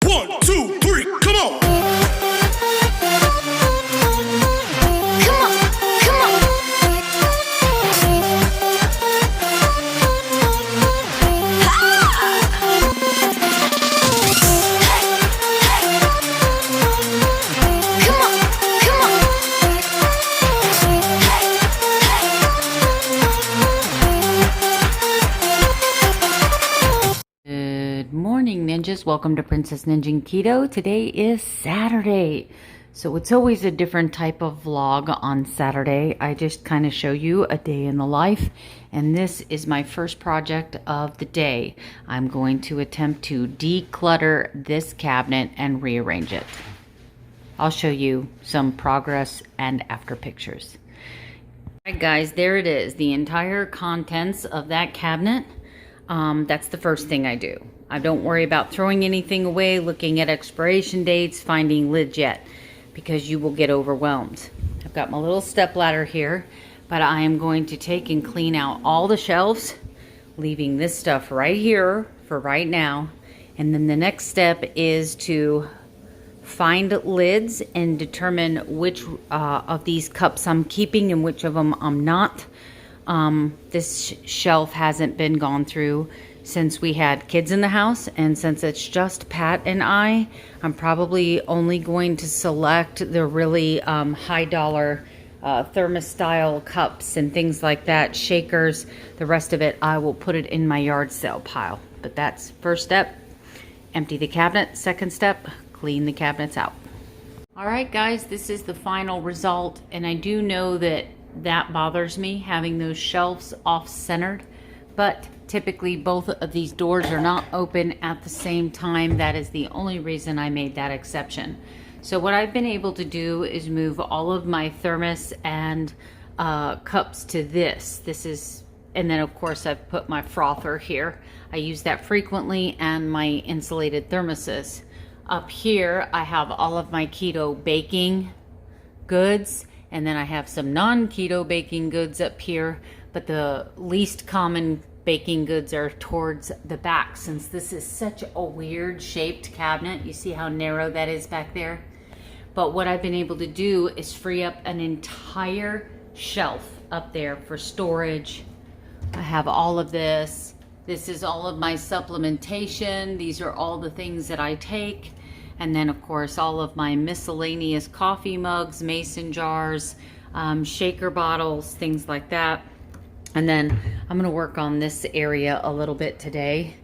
1, 2, 3, come on. Good morning, ninjas. Welcome to Princess Ninja Keto. Today is Saturday. So it's always a different type of vlog on Saturday. I just kind of show you a day in the life. And this is my first project of the day. I'm going to attempt to declutter this cabinet and rearrange it. I'll show you some progress and after pictures. All right, guys, there it is. The entire contents of that cabinet. That's the first thing I do. I don't worry about throwing anything away, looking at expiration dates, finding lids yet, because you will get overwhelmed. I've got my little step ladder here, but I am going to take and clean out all the shelves, leaving this stuff right here for right now. And then the next step is to find lids and determine which of these cups I'm keeping and which of them I'm not. This shelf hasn't been gone through since we had kids in the house, and since it's just Pat and I'm probably only going to select the really high dollar thermos style cups and things like that, shakers. The rest of it I will put it in my yard sale pile. But that's first step, empty the cabinet. Second step, clean the cabinets out. All right, guys, this is the final result, and I do know that bothers me, having those shelves off-centered, but typically both of these doors are not open at the same time. That is the only reason I made that exception. So what I've been able to do is move all of my thermos and cups to this. And then of course I've put my frother here. I use that frequently, and my insulated thermoses. Up here I have all of my keto baking goods, and then I have some non-keto baking goods up here, but the least common baking goods are towards the back, since this is such a weird shaped cabinet. You see how narrow that is back there? But what I've been able to do is free up an entire shelf up there for storage. I have all of this. This is all of my supplementation. These are all the things that I take. And then of course all of my miscellaneous coffee mugs, mason jars, shaker bottles, things like that. And then I'm gonna work on this area a little bit today,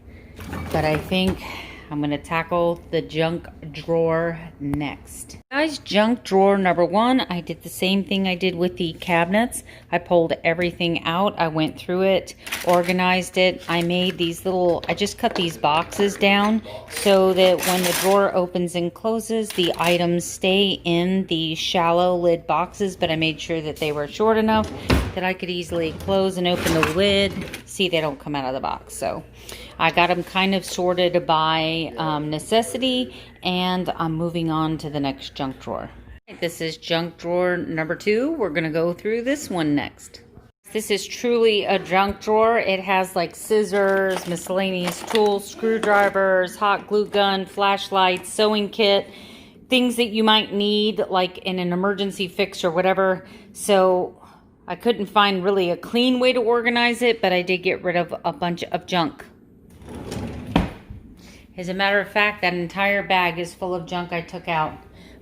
but I think I'm gonna tackle the junk drawer next. Guys, junk drawer number one, I did the same thing I did with the cabinets. I pulled everything out. I went through it, organized it. I made these I just cut these boxes down so that when the drawer opens and closes, the items stay in the shallow lid boxes, but I made sure that they were short enough that I could easily close and open the lid. See, they don't come out of the box. So I got them kind of sorted by necessity, and I'm moving on to the next junk drawer. This is junk drawer number two. We're gonna go through this one next. This is truly a junk drawer. It has like scissors, miscellaneous tools, screwdrivers, hot glue gun, flashlights, sewing kit, things that you might need like in an emergency fix or whatever. So I couldn't find really a clean way to organize it, but I did get rid of a bunch of junk. As a matter of fact, that entire bag is full of junk I took out.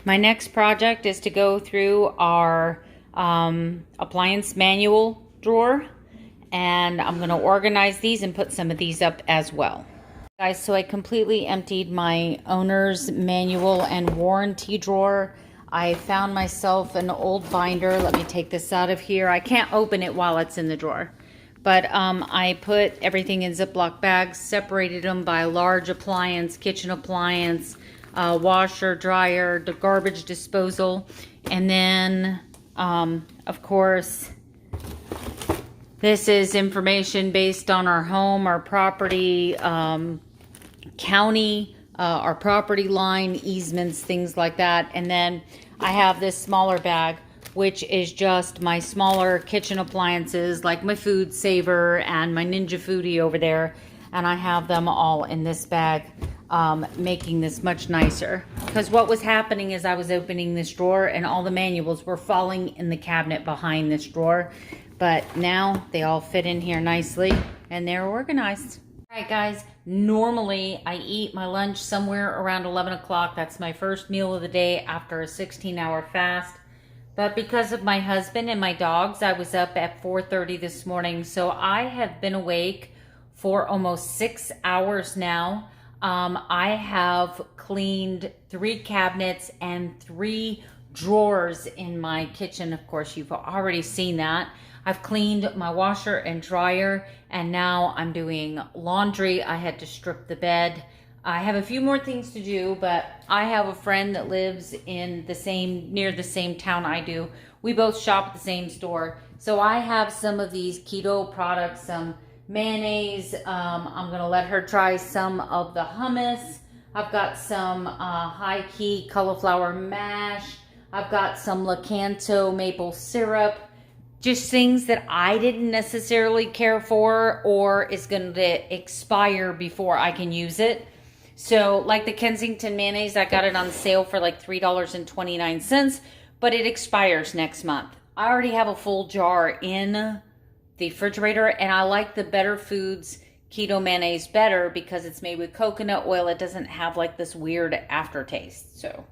My next project is to go through our appliance manual drawer, and I'm going to organize these and put some of these up as well. Guys, so I completely emptied my owner's manual and warranty drawer. I found myself an old binder. Let me take this out of here. I can't open it while it's in the drawer. But I put everything in Ziploc bags, separated them by large appliance, kitchen appliance, washer, dryer, the garbage disposal. And then, of course, this is information based on our home, our property, county, our property line, easements, things like that. And then I have this smaller bag, which is just my smaller kitchen appliances, like my food saver and my Ninja Foodie over there. And I have them all in this bag. making this much nicer. Because what was happening is I was opening this drawer and all the manuals were falling in the cabinet behind this drawer. But now they all fit in here nicely and they're organized. All right, guys, normally I eat my lunch somewhere around 11 o'clock. That's my first meal of the day after a 16-hour fast. But because of my husband and my dogs, I was up at 4:30 this morning. So I have been awake for almost 6 hours now. I have cleaned 3 cabinets and 3 drawers in my kitchen. Of course, you've already seen that. I've cleaned my washer and dryer, and now I'm doing laundry. I had to strip the bed. I have a few more things to do, but I have a friend that lives in near the same town I do. We both shop at the same store. So I have some of these keto products, some mayonnaise. I'm gonna let her try some of the hummus. I've got some high key cauliflower mash. I've got some Lakanto maple syrup. Just things that I didn't necessarily care for or is going to expire before I can use it. So like the Kensington mayonnaise, I got it on sale for like $3.29, but it expires next month. I already have a full jar in the refrigerator, and I like the Better Foods keto mayonnaise better because it's made with coconut oil. It doesn't have like this weird aftertaste. So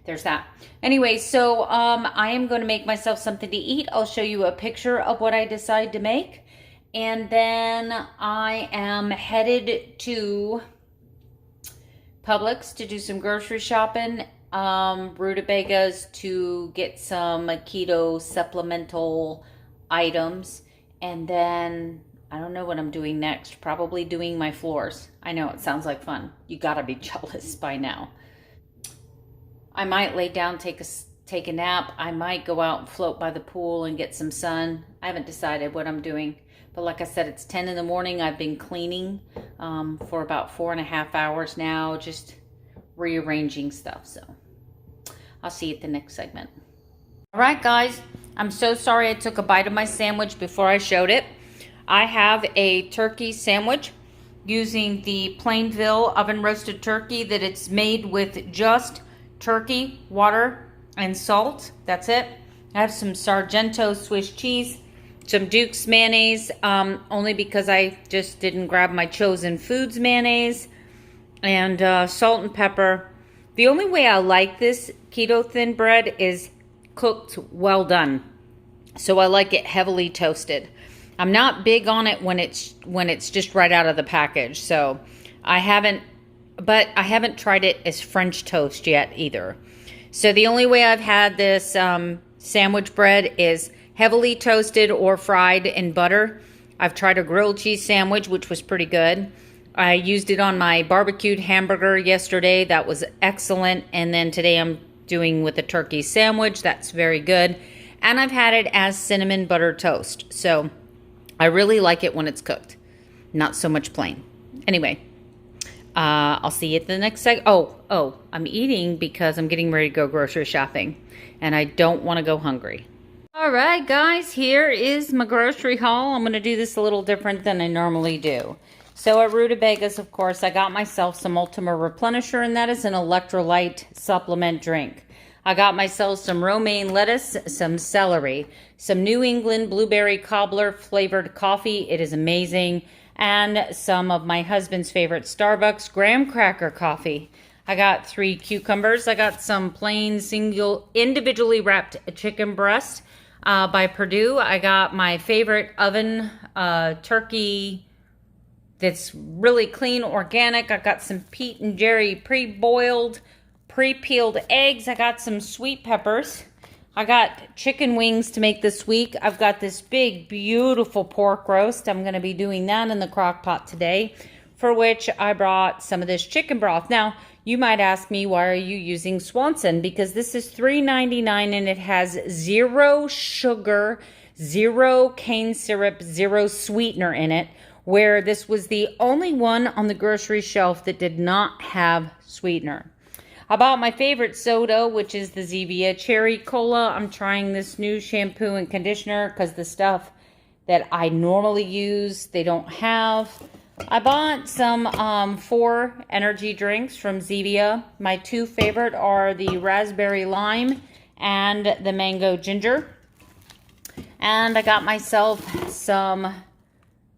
there's that. Anyway, so I am going to make myself something to eat. I'll show you a picture of what I decide to make. And then I am headed to Publix to do some grocery shopping. Rutabagas to get some keto supplemental items. And then I don't know what I'm doing next. Probably doing my floors. I know it sounds like fun. You gotta be jealous by now. I might lay down, take a nap. I might go out and float by the pool and get some sun. I haven't decided what I'm doing. But like I said, it's 10 in the morning. I've been cleaning for about 4.5 hours now, just rearranging stuff. So I'll see you at the next segment. All right, guys. I'm so sorry I took a bite of my sandwich before I showed it. I have a turkey sandwich using the Plainville oven roasted turkey that it's made with just turkey, water, and salt. That's it. I have some Sargento Swiss cheese, some Duke's mayonnaise, only because I just didn't grab my Chosen Foods mayonnaise, and salt and pepper. The only way I like this keto thin bread is cooked well done. So I like it heavily toasted. I'm not big on it when it's just right out of the package. So I haven't tried it as French toast yet either. So the only way I've had this sandwich bread is heavily toasted or fried in butter. I've tried a grilled cheese sandwich, which was pretty good. I used it on my barbecued hamburger yesterday. That was excellent. And then today I'm doing with a turkey sandwich. That's very good. And I've had it as cinnamon butter toast. So I really like it when it's cooked. Not so much plain. Anyway. I'll see you at the next segment. Oh, I'm eating because I'm getting ready to go grocery shopping and I don't want to go hungry. All right, guys, here is my grocery haul. I'm going to do this a little different than I normally do. So at Rutabagas, of course, I got myself some Ultima Replenisher, and that is an electrolyte supplement drink. I got myself some romaine lettuce, some celery, some New England blueberry cobbler flavored coffee. It is amazing. And some of my husband's favorite Starbucks graham cracker coffee. I got 3 cucumbers. I got some plain individually wrapped chicken breast by Purdue. I got my favorite oven turkey that's really clean, organic. I got some Pete and Jerry pre-boiled, pre-peeled eggs. I got some sweet peppers. I got chicken wings to make this week. I've got this big, beautiful pork roast. I'm going to be doing that in the crock pot today, for which I brought some of this chicken broth. Now, you might ask me, why are you using Swanson? Because this is $3.99 and it has 0 sugar, 0 cane syrup, 0 sweetener in it, where this was the only one on the grocery shelf that did not have sweetener. I bought my favorite soda, which is the Zevia Cherry Cola. I'm trying this new shampoo and conditioner because the stuff that I normally use, they don't have. I bought some 4 energy drinks from Zevia. My 2 favorite are the raspberry lime and the mango ginger. And I got myself some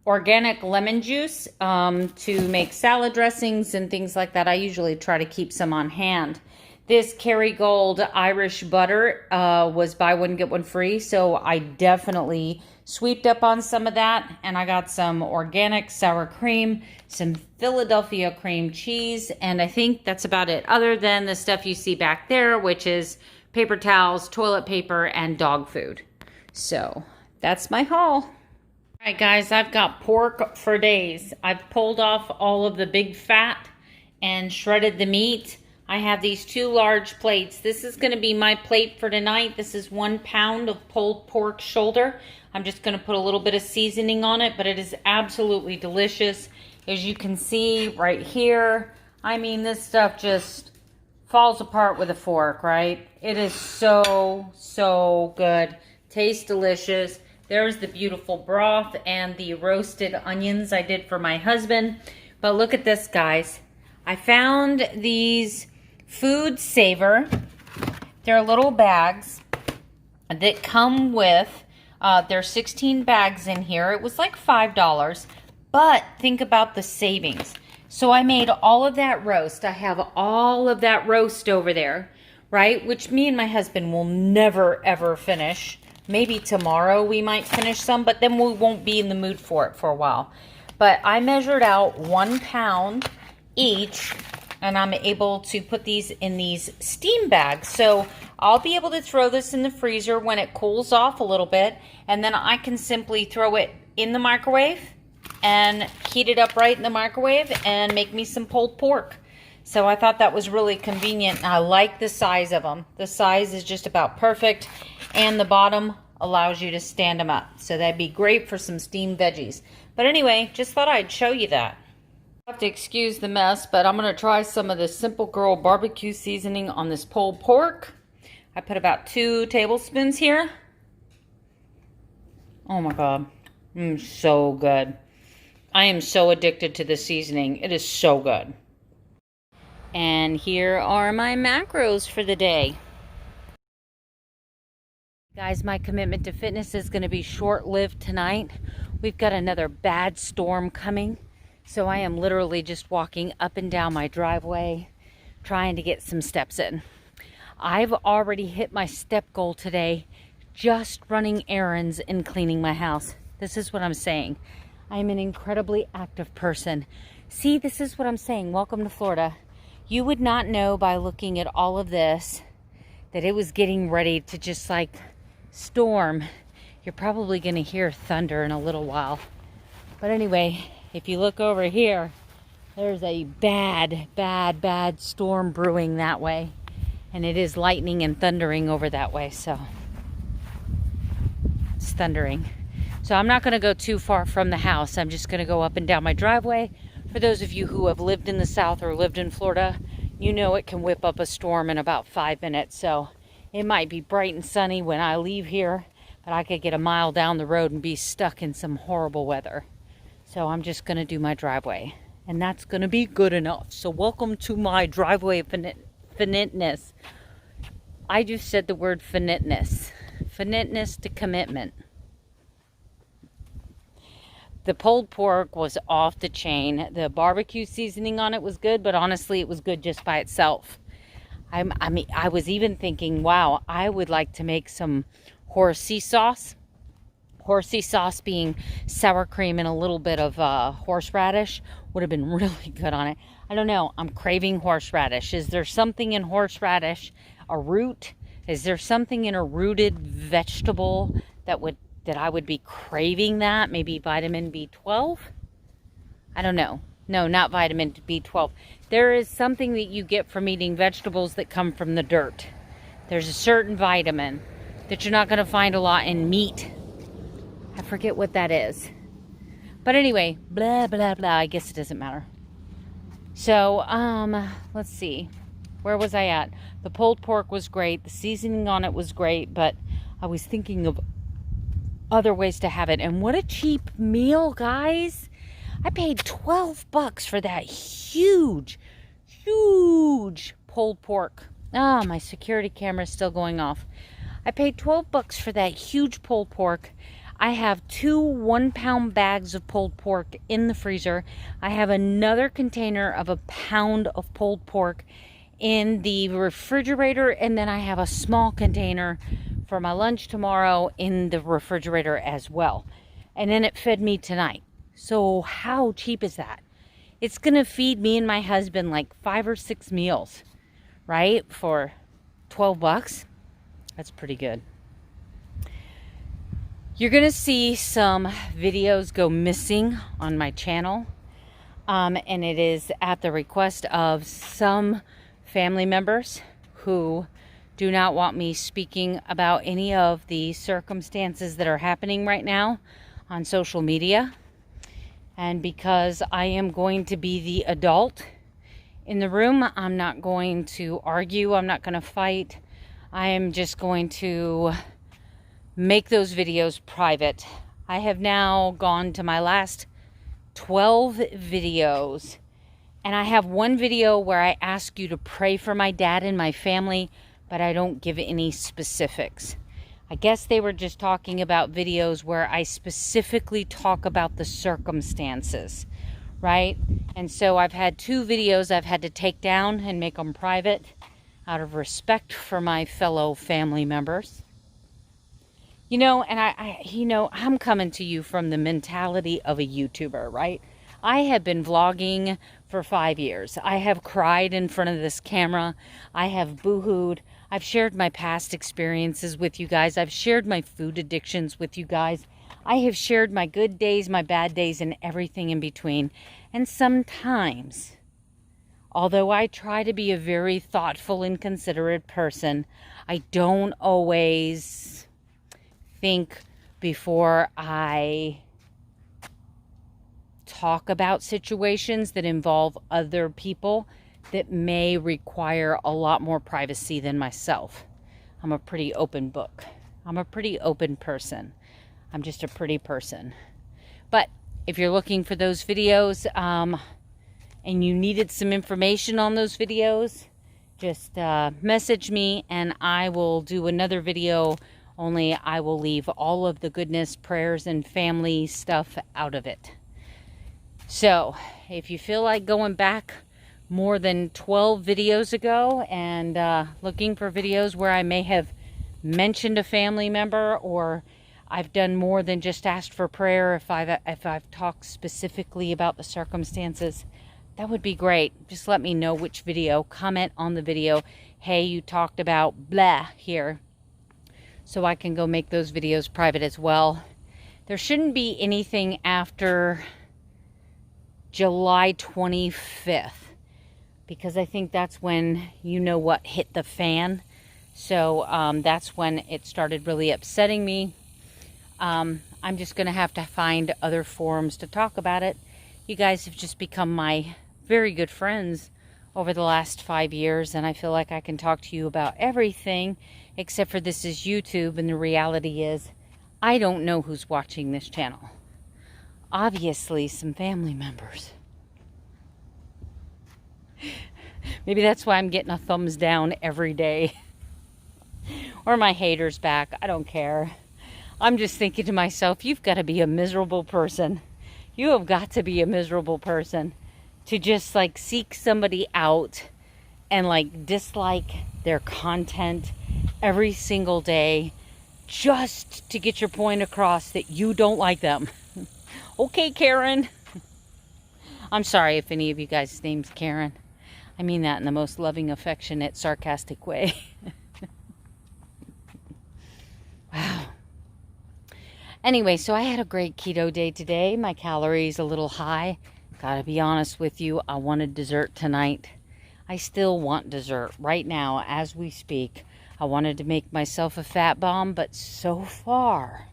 organic lemon juice to make salad dressings and things like that. I usually try to keep some on hand. This Kerrygold Irish butter was buy one, get one free. So I definitely sweeped up on some of that. And I got some organic sour cream, some Philadelphia cream cheese. And I think that's about it. Other than the stuff you see back there, which is paper towels, toilet paper, and dog food. So that's my haul. All right, guys, I've got pork for days. I've pulled off all of the big fat and shredded the meat. I have these 2 large plates. This is going to be my plate for tonight. This is 1 pound of pulled pork shoulder. I'm just going to put a little bit of seasoning on it, but it is absolutely delicious. As you can see right here, I mean, this stuff just falls apart with a fork, right? It is so, so good. Tastes delicious. There's the beautiful broth and the roasted onions I did for my husband. But look at this, guys. I found these Food Saver. They're little bags that come with, there's 16 bags in here. It was like $5, but think about the savings. So I made all of that roast. I have all of that roast over there, right? Which me and my husband will never, ever finish. Maybe tomorrow we might finish some, but then we won't be in the mood for it for a while. But I measured out 1 pound each, and I'm able to put these in these steam bags. So I'll be able to throw this in the freezer when it cools off a little bit, and then I can simply throw it in the microwave and heat it up right in the microwave and make me some pulled pork. So I thought that was really convenient. I like the size of them. The size is just about perfect, and the bottom allows you to stand them up. So that'd be great for some steamed veggies. But anyway, just thought I'd show you that. I have to excuse the mess, but I'm going to try some of this Simple Girl barbecue seasoning on this pulled pork. I put about 2 tablespoons here. Oh my God. So good. I am so addicted to this seasoning. It is so good. And here are my macros for the day. Guys, my commitment to fitness is going to be short-lived tonight. We've got another bad storm coming. So I am literally just walking up and down my driveway, trying to get some steps in. I've already hit my step goal today, just running errands and cleaning my house. This is what I'm saying. I'm an incredibly active person. See, this is what I'm saying. Welcome to Florida. You would not know by looking at all of this that it was getting ready to just like storm. You're probably going to hear thunder in a little while. But anyway, if you look over here, there's a bad storm brewing that way. And it is lightning and thundering over that way, so it's thundering. So I'm not going to go too far from the house. I'm just going to go up and down my driveway. For those of you who have lived in the South or lived in Florida, you know it can whip up a storm in about 5 minutes. So it might be bright and sunny when I leave here, but I could get a mile down the road and be stuck in some horrible weather. So I'm just going to do my driveway, and that's going to be good enough. So welcome to my driveway finiteness. I just said the word finiteness. Finiteness to commitment. The pulled pork was off the chain. The barbecue seasoning on it was good, but honestly, it was good just by itself. I mean, I was even thinking, wow, I would like to make some horsey sauce. Horsey sauce being sour cream and a little bit of horseradish would have been really good on it. I don't know. I'm craving horseradish. Is there something in horseradish, a root? Is there something in a rooted vegetable that I would be craving that? Maybe vitamin B12? I don't know. No, not vitamin B12. There is something that you get from eating vegetables that come from the dirt. There's a certain vitamin that you're not going to find a lot in meat. I forget what that is. But anyway, blah, blah, blah. I guess it doesn't matter. So, let's see. Where was I at? The pulled pork was great. The seasoning on it was great. But I was thinking of other ways to have it. And what a cheap meal, guys. I paid $12 for that huge pulled pork. Ah, my security camera is still going off. I paid $12 for that huge pulled pork. I have 2 1-pound bags of pulled pork in the freezer. I have another container of 1 pound of pulled pork in the refrigerator, and then I have a small container for my lunch tomorrow in the refrigerator as well. And then it fed me tonight. So how cheap is that? It's gonna feed me and my husband like 5 or 6 meals, right? For $12. That's pretty good. You're gonna see some videos go missing on my channel, and it is at the request of some family members who do not want me speaking about any of the circumstances that are happening right now on social media. And because I am going to be the adult in the room, I'm not going to argue, I'm not going to fight. I am just going to make those videos private. I have now gone to my last 12 videos, and I have one video where I ask you to pray for my dad and my family, but I don't give any specifics. I guess they were just talking about videos where I specifically talk about the circumstances, right? And so I've had 2 videos I've had to take down and make them private out of respect for my fellow family members. You know, and I'm coming to you from the mentality of a YouTuber, right? I have been vlogging for 5 years. I have cried in front of this camera. I have boohooed. I've shared my past experiences with you guys. I've shared my food addictions with you guys. I have shared my good days, my bad days, and everything in between. And sometimes, although I try to be a very thoughtful and considerate person, I don't always think before I talk about situations that involve other people that may require a lot more privacy than myself. I'm a pretty open book. I'm a pretty open person. I'm just a pretty person. But if you're looking for those videos and you needed some information on those videos, just message me and I will do another video, only I will leave all of the goodness, prayers, and family stuff out of it. So if you feel like going back more than 12 videos ago and looking for videos where I may have mentioned a family member, or I've done more than just asked for prayer, if I've talked specifically about the circumstances, that would be great. Just let me know which video. Comment on the video, hey, you talked about blah here, so I can go make those videos private as well. There shouldn't be anything after July 25th. Because I think that's when you know what hit the fan. So that's when it started really upsetting me. I'm just going to have to find other forums to talk about it. You guys have just become my very good friends over the last 5 years. And I feel like I can talk to you about everything. Except for this is YouTube. And the reality is, I don't know who's watching this channel. Obviously, some family members. Maybe that's why I'm getting a thumbs down every day. Or my haters back. I don't care. I'm just thinking to myself, you've got to be a miserable person. You have got to be a miserable person to just like seek somebody out and like dislike their content every single day just to get your point across that you don't like them. Okay, Karen. I'm sorry if any of you guys' name's Karen. I mean that in the most loving, affectionate, sarcastic way. Wow. Anyway, so I had a great keto day today. My calories a little high. Gotta be honest with you, I wanted dessert tonight. I still want dessert right now as we speak. I wanted to make myself a FBomb, but so far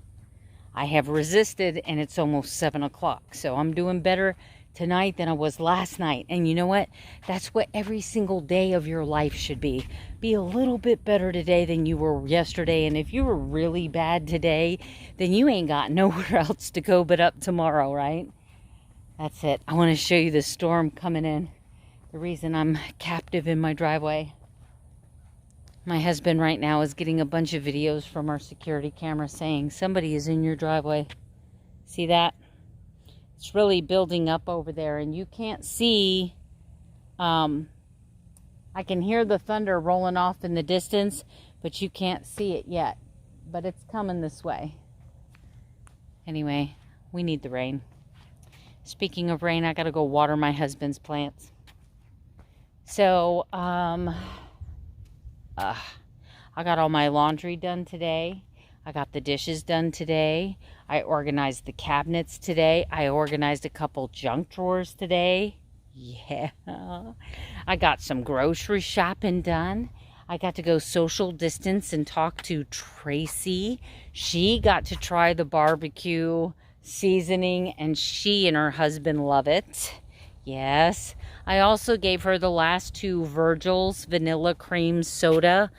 I have resisted, and it's almost 7 o'clock. So I'm doing better tonight than I was last night. And you know what? That's what every single day of your life should be. Be a little bit better today than you were yesterday. And if you were really bad today, then you ain't got nowhere else to go but up tomorrow, right? That's it. I want to show you the storm coming in. The reason I'm captive in my driveway. My husband right now is getting a bunch of videos from our security camera saying somebody is in your driveway. See that? It's really building up over there, and you can't see. I can hear the thunder rolling off in the distance, but you can't see it yet. But it's coming this way. Anyway, we need the rain. Speaking of rain, I gotta go water my husband's plants. So, I got all my laundry done today. I got the dishes done today. I organized the cabinets today. I organized a couple junk drawers today. Yeah. I got some grocery shopping done. I got to go social distance and talk to Tracy. She got to try the barbecue seasoning, and she and her husband love it. Yes. I also gave her the last 2 Virgil's vanilla cream soda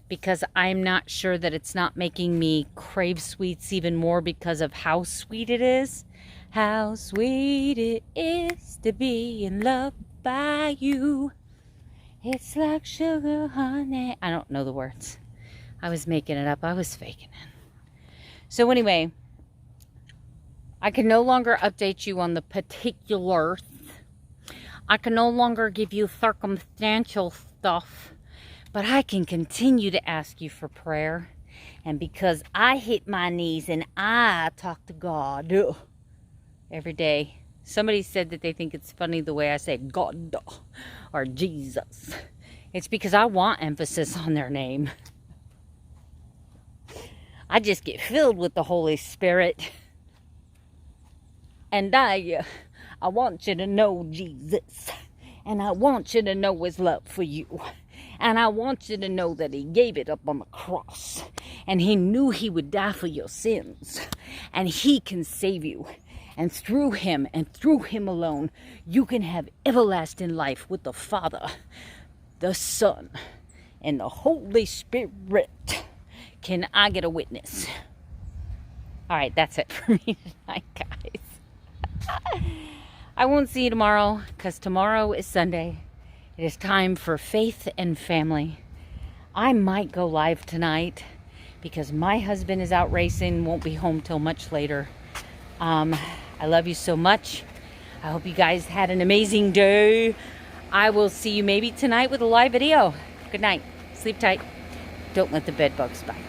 because I'm not sure that it's not making me crave sweets even more because of how sweet it is. How sweet it is to be in love by you. It's like sugar, honey. I don't know the words. I was making it up. I was faking it. So anyway, I can no longer update you on the particulars. I can no longer give you circumstantial stuff. But I can continue to ask you for prayer. And because I hit my knees and I talk to God every day. Somebody said that they think it's funny the way I say God or Jesus. It's because I want emphasis on their name. I just get filled with the Holy Spirit. And I want you to know Jesus. And I want you to know his love for you. And I want you to know that he gave it up on the cross. And he knew he would die for your sins. And he can save you. And through him and through him alone, you can have everlasting life with the Father, the Son, and the Holy Spirit. Can I get a witness? All right, that's it for me tonight, guys. I won't see you tomorrow because tomorrow is Sunday. It is time for faith and family. I might go live tonight because my husband is out racing, won't be home till much later. I love you so much. I hope you guys had an amazing day. I will see you maybe tonight with a live video. Good night. Sleep tight. Don't let the bed bugs bite.